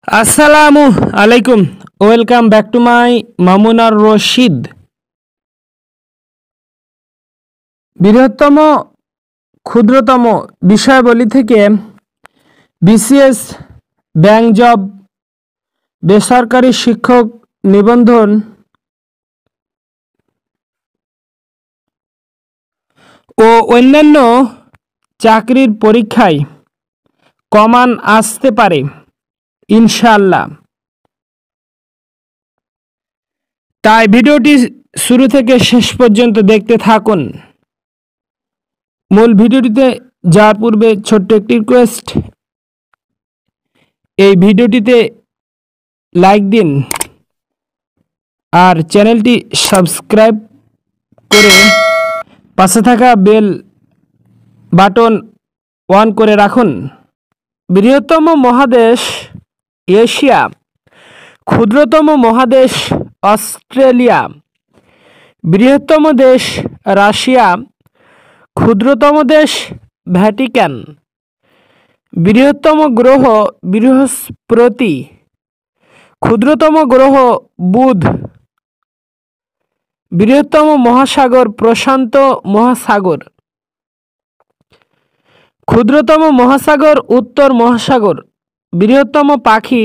আসসালামু আলাইকুম। Welcome back to my মামুনার Rashid. বৃহত্তম ক্ষুদ্রতম বিষয়াবলী থেকে বিসিএস, ব্যাংক জব, বেসরকারি শিক্ষক নিবন্ধন ও অন্যান্য চাকরির পরীক্ষায় কমান আসতে পারে ইনশাআল্লাহ। তাই ভিডিওটি শুরু থেকে শেষ পর্যন্ত দেখতে থাকুন। মূল ভিডিওটিতে যাওয়ার পূর্বে ছোট্ট একটি রিকোয়েস্ট, এই ভিডিওটিতে লাইক দিন আর চ্যানেলটি সাবস্ক্রাইব করে পাশে থাকা বেল বাটন অন করে রাখুন। বৃহত্তম মহাদেশ এশিয়া, ক্ষুদ্রতম মহাদেশ অস্ট্রেলিয়া, বৃহত্তম দেশ রাশিয়া, ক্ষুদ্রতম দেশ ভ্যাটিকান, বৃহত্তম গ্রহ বৃহস্পতি, ক্ষুদ্রতম গ্রহ বুধ, বৃহত্তম মহাসাগর প্রশান্ত মহাসাগর, ক্ষুদ্রতম মহাসাগর উত্তর মহাসাগর, বৃহত্তম পাখি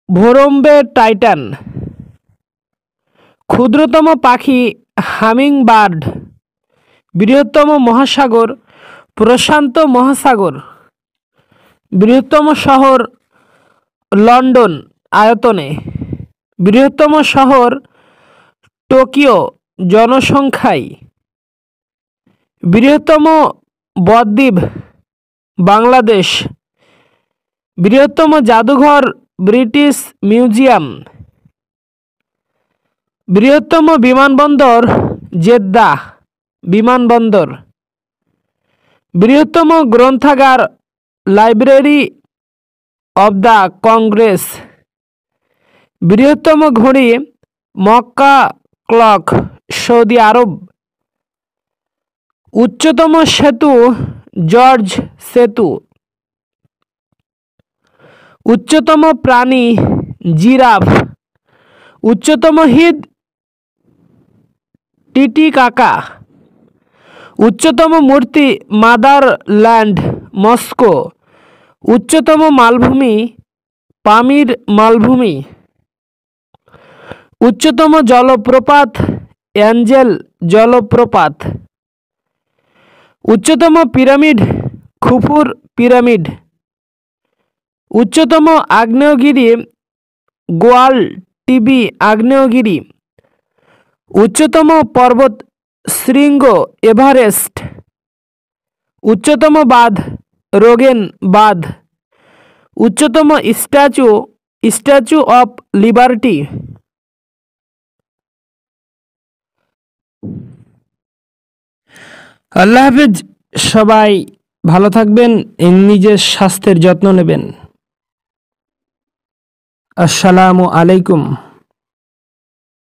ভোরম্বে টাইটান, ক্ষুদ্রতম পাখি হামিংবার্ড, বৃহত্তম মহাসাগর প্রশান্ত মহাসাগর, বৃহত্তম শহর লন্ডন আয়তনে, বৃহত্তম শহর টোকিও জনসংখ্যায়, বৃহত্তম বদ্বীপ বাংলাদেশ, বৃহত্তম জাদুঘর ব্রিটিশ মিউজিয়াম, বৃহত্তম বিমানবন্দর জেদ্দাহ বিমানবন্দর, বৃহত্তম গ্রন্থাগার লাইব্রেরি অব দ্য কংগ্রেস, বৃহত্তম ঘড়ি মক্কা ক্লক সৌদি আরব, উচ্চতম সেতু জর্জ সেতু, উচ্চতম প্রাণী জিরাফ, উচ্চতম হ্রদ টিটিকাকা, উচ্চতম মূর্তি মাদারল্যান্ড মস্কো, উচ্চতম মালভূমি পামির মালভূমি, উচ্চতম জলপ্রপাত অ্যাঞ্জেল জলপ্রপাত, উচ্চতম পিরামিড খুফুর পিরামিড, উচ্চতম আগ্নেয়গিরি গোয়াল টিবি আগ্নেয়গিরি, উচ্চতম পর্বত শৃঙ্গ এভারেস্ট, উচ্চতম বাঁধ রোগেন বাঁধ, উচ্চতম স্ট্যাচু অফ লিবার্টি। আল্লাহ হাফেজ। সবাই ভালো থাকবেন, নিজের স্বাস্থ্যের যত্ন নেবেন। আসসালামু আলাইকুম।